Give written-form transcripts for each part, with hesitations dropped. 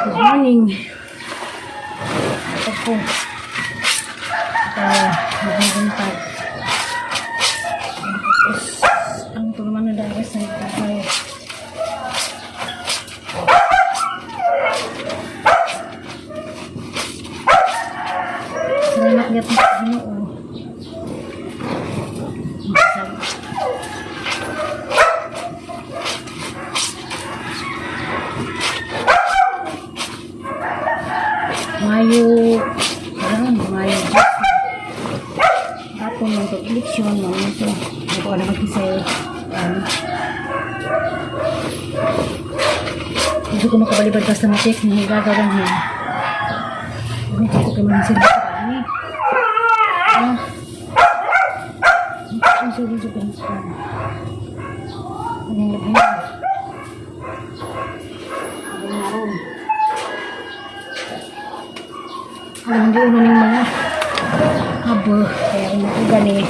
Good morning. Ito po. Magbintag. Ang tulungan na dahil sa ito kayo. Salamat niya po sa inyo. Mayo tapos ng eleksyon mo ito ako na mag-isay hindi ko makabalibad basta matik na gagawin mo hindi ko kamanisir sa kanya ang sulit-sulit ang labhin ang naroon hindi ulo ng mga habo kaya umuugan eh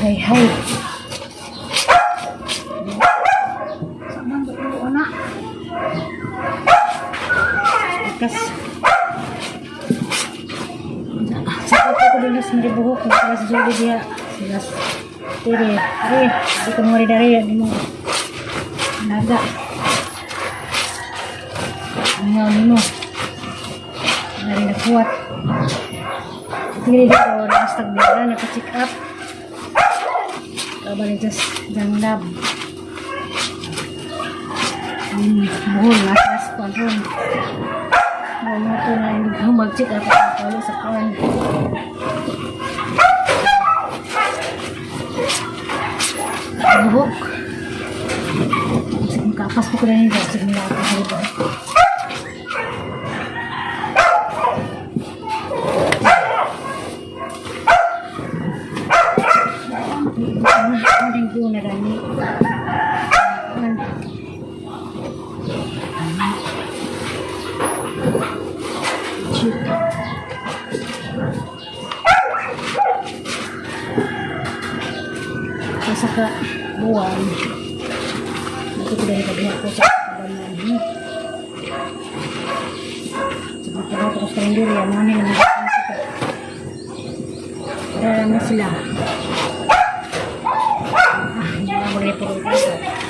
ay hay sabang ba ulo na ikas sa ko din nas maribuhok na sa juli dia silas tiri di ko mo dari di mo naga ano dari na kuat hindi dito nastag nila naka-check up kabali just janglab buhol nasas kuwan mo ito na hindi mag-check up palo sa kuwan buhok kapas ko na nila sige nila ako na rani saka buwan ito ko dari kabihan ko sa kabanan sabit na ako sa kalendari yan namin naman marami sila boleh perlu kasar.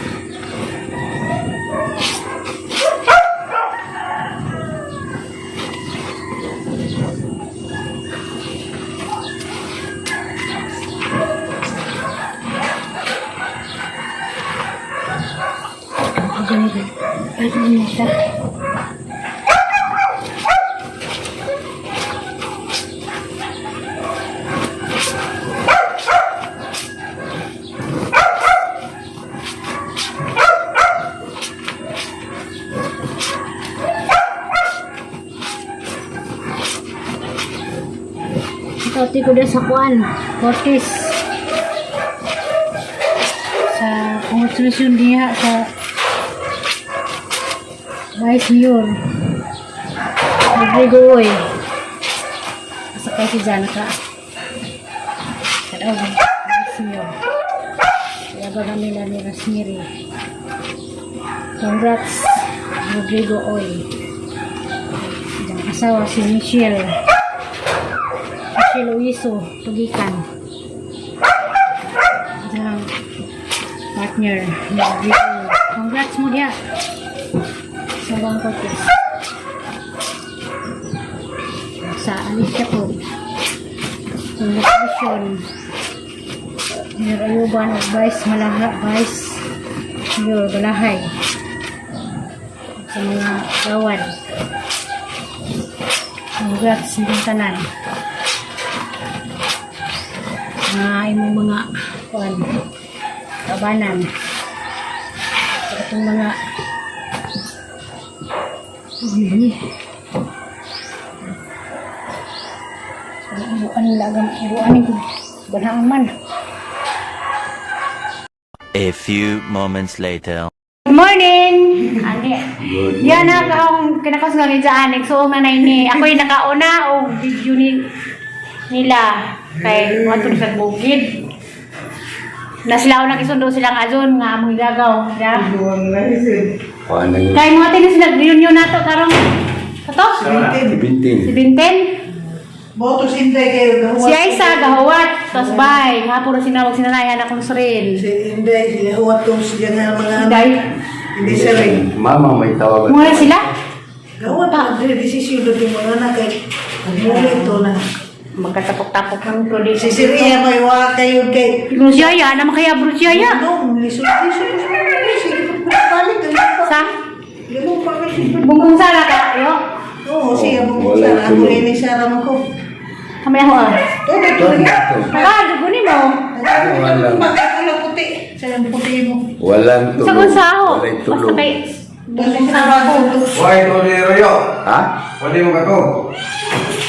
Tati ko din sa kuan, Cortis. Sa konstruksyon diha sa Vice Mayor. Rodrigo Oy. Sakay si Janaka. Kadaw ng Vice Mayor. Kaya ba nila ni Rosemary. Congrats, Rodrigo Oy. Diyan asawa si Michelle. Luiso, Tugikan ang partner congrats mo dia sa bang Cortis sa Alicia po congratulation Mayor Ayuban at Vice Malaha Vice Mayor Balahay sa mga gawad congrats ng tanan imong mga kuan kabanan itong mga banaman. A few moments later. Good morning! Yan na akong kinakasagin sa anik. So, nanay ni ako'y nakauna o video nila kay matulog sa bukid. Nasilaw na kisundo silang azon nga among gagaw. Ya. Paano yun? Kaya mga tinis nag-reunion na to karong kato? Si Binten. Botos Inday kayo gahuwat. Si Aisa gahawat. Tapos bay. Hapon na sinawag sinanayan akong suril. Si Inday, si gahuwat kong siya nga mga Inday. Hindi siya rin. Mama may tawagan. Muna sila. Gahuwat na, desisyon doon yung mga anak kay muli ito na. Magkatapok-tapok ng prodi. Si Siria may wala kayo kay... Yung siyaya, naman kaya bro siyaya. Ano, lisod-lisod. Sige, balik. Sa? Limong pamilya. Bunggong sala ka. Yo. Oo, siya mo Sara. Ako ini Sara mo ko. Kami ako ah. Tuloy. Dugo ni mo. Walang. Magkakala puti. Sayang puti mo. Walang tulog. Sa gunsaho. Walay Basta tulog. kay... Balik sa bago. Why to di Royo? Ha? Pwede mo ka to?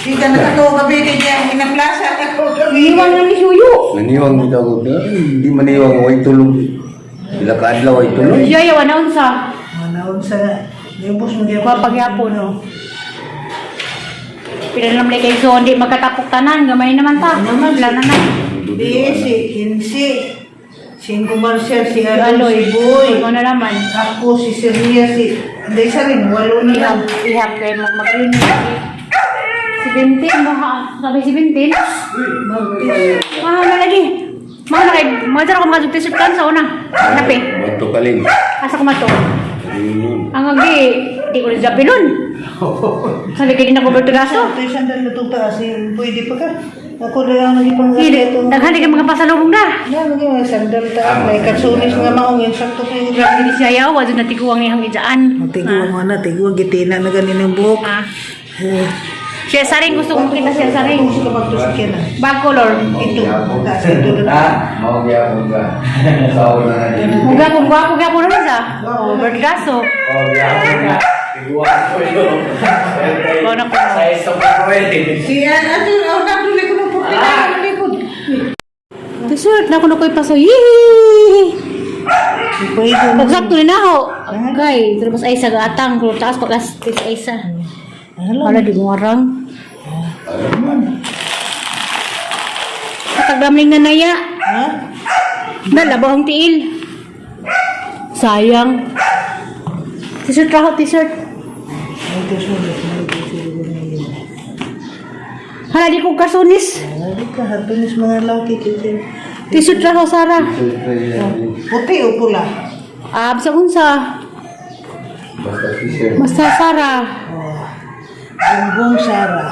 Di ka nakatawa gabi kay niya. Inaplasa ako gabi. Iwan lang ni Suyo. Maniwang mo daw. Hindi maniwang. Way tulog. Bila ka adlaw ay tulog. Siyaya, wanaon sa... Manaon sa... Libos mo diya. Papagyapon no. Pinalam na kay Zo, hindi magkatapok tanan. Gamay naman ta. Wala na na. Di, si Kinsi. Si Incomercial, si Aloy. si Boy. Ano na naman. Ako, si Siria, si... Hindi sa rin, walo na lang. Ihap kayo mag-renew. Si Bintin, sabi si Bintin. Mahal na lagi. Mahal na kayo. Mahal ako mga t-shirt kan sa una. Napi. Bato kaling. Asa ko mato. Ayun. Ang agi, di ko rin sabi nun. Sabi kayo din ako bertugaso. Ito yung sandal na itong taas, pwede pa ka. Ako na lang nagipang Hindi, daghan di ka mga pasalubong na. Yan, mga sandal taas. May katsunis nga maong yung sakto kayo. Grabe di siya yaw, wado na tiguang niyang ijaan. Tiguan mo na, tiguan, gitina na ganin yung buhok. Ah. Siya saring, gusto ko makita siya saring. Gusto ka magtusok yan ah. Bag color. Ito, taas ito doon. Mau ya muga. Saw na na. Muga kung gwapo gwapo naman siya. Oo, bertugaso. Oh, ya, ya. Igual ko yun. Ikaw na po. Sa isang pwede. Si ano, natuloy ko ng puti na yung likod. T-shirt na ako na ko'y paso. Yee! Pwede mo. Pagsakto rin ako. Okay, terus ay sa gatang. Kung taas pag-astis ay sa. Wala di mo warang. Katagdamling na naya. Ha? Nalabaw ang tiil. Sayang. T-shirt raho, t-shirt. Ito sulit. Hala di ko kasunis. Hindi ka, hatunis mga laki. T-shirt raho, Sarah. Puti o pula? Sa unsa. Basta t-shirt. Basta Sarah. Bumbong Sara.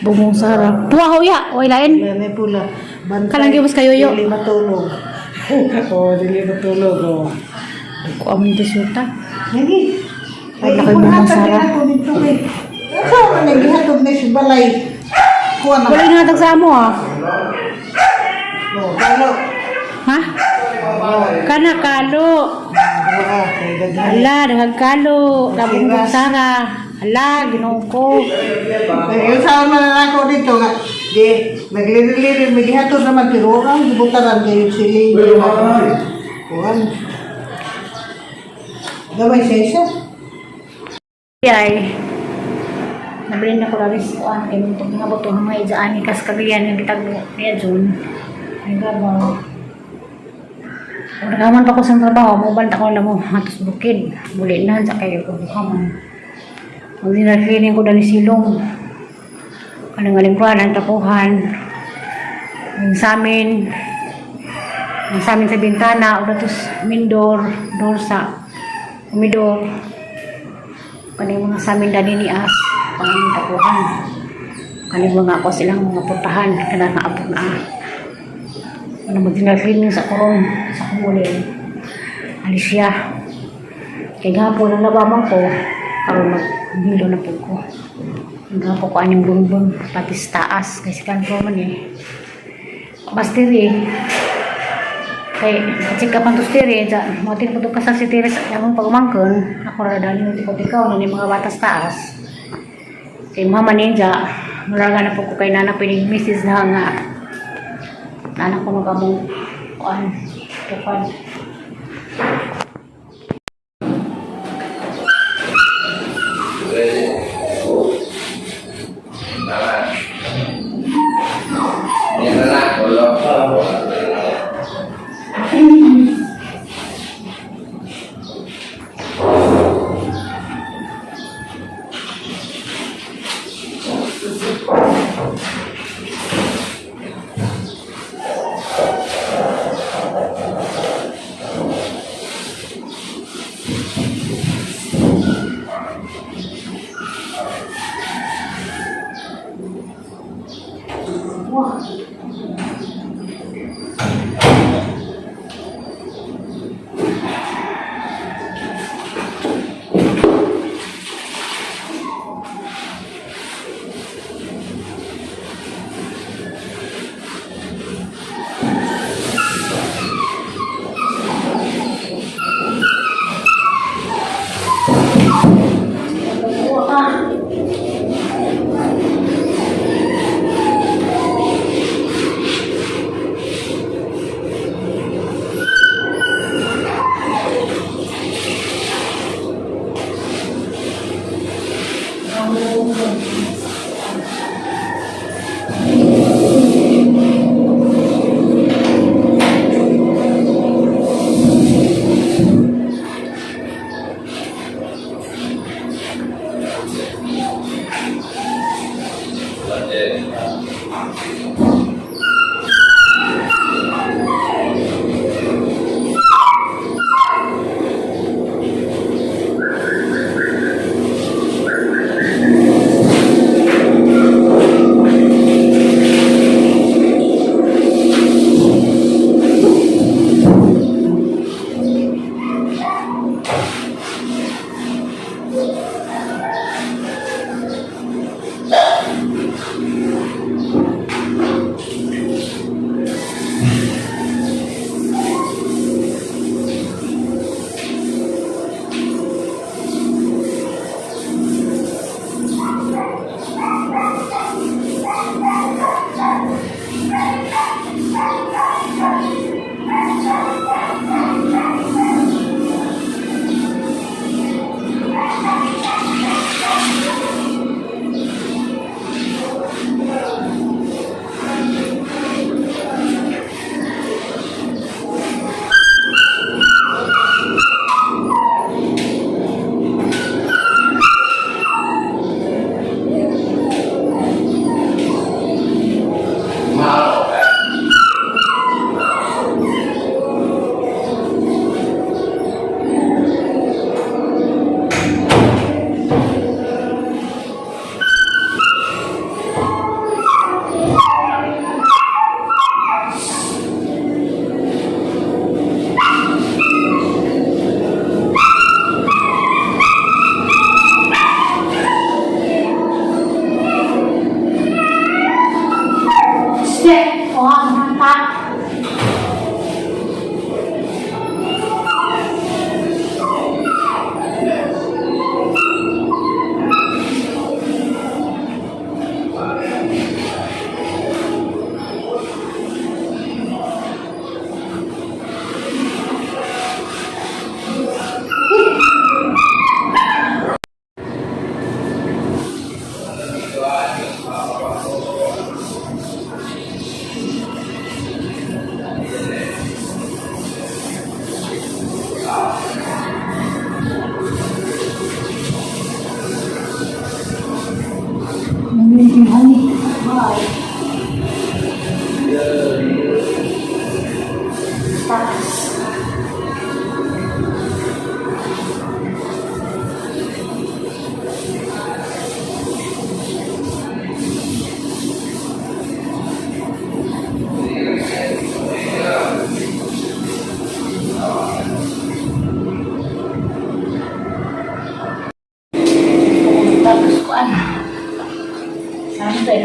Bumong Sarah. Tuwa ho ya. Way lain. Yan ay pula. Bantay. Kalang giwas kayo, yo. Dili matulog. Dili matulog. Ko among t-shirt ta. Lagi. Ay, nakalimutan, Sara. Ito, naghihatod na si Balay. Kuha na. Wala inatag sa amo ah. Galo. Ha? Kana kalo. Ala, daghang kalo. Labong kong Sara. Ala, ginoo ko. Yung sama na ako dito nga. Di, naglilirin, maghihatod naman. Pero ang gibutaran kayo sili. Kuhan. Gaway sa isa. Ay. Nabili na ko lagi sa kuan kay mo mga boto mga ijaan ni kas kagayan ng bitag niya June. Ay gabaw. Nagaman pa ko sa trabaho, mo banta ko na mo hatos bukid. Muli na sa kayo ko bukaman. Ang dinarcleaning ko dali silong. Kanang kuan tapuhan. Ang sa amin sa bintana o datos mindor, dorsa, umidor. Kaning mga sa amin dali ni as panging tapuhan. Kaning mga ako silang mga puntahan kana naabot na. Ano mo dinarcleaning sa kurong sa kumulin. Alicia. Kaya gahapon ang nabamang ko aron maghilo na po ko. Gahapon ko anyang bumbong pati sa taas kasi kanto man eh. Bastiri. Kay check up ang tustiri ja motin ko to kasal si Tires among pagmangkon ako ra dali mo tikaw na ni mga batas taas. Kay mama ninja muraga na po ko kay nana pining Mrs. na nga anak ko magamong kuan tukan. Yan na lang.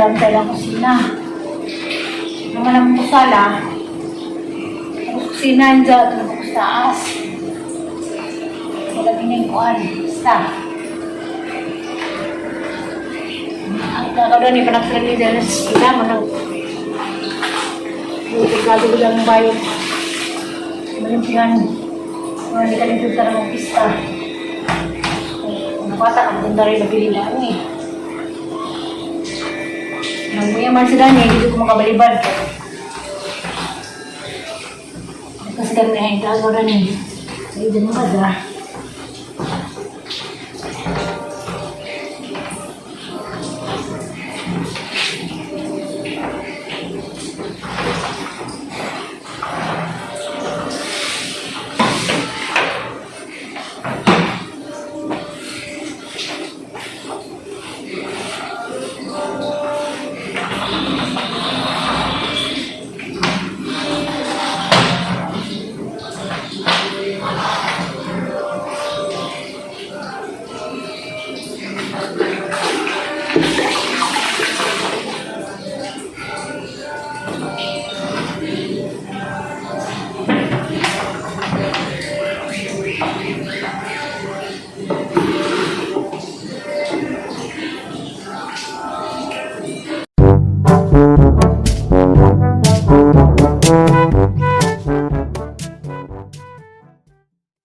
daw tayo ng kusina. Naman ang kusala. Ang kusina dyan, ang taas. Wala pinikuan. Basta. Ang kakaudan ni panagsalali dahil sa sila mo nang pagkado ko lang bayo. Malimpihan. Hindi ka nito sa ramang pista. Kung bata, ang ganda rin nabililaan eh. Nagmuyaman sila niya, hindi ko makabalibad. Kasi kami ay tagaw na niya. Ay, dyan mo ba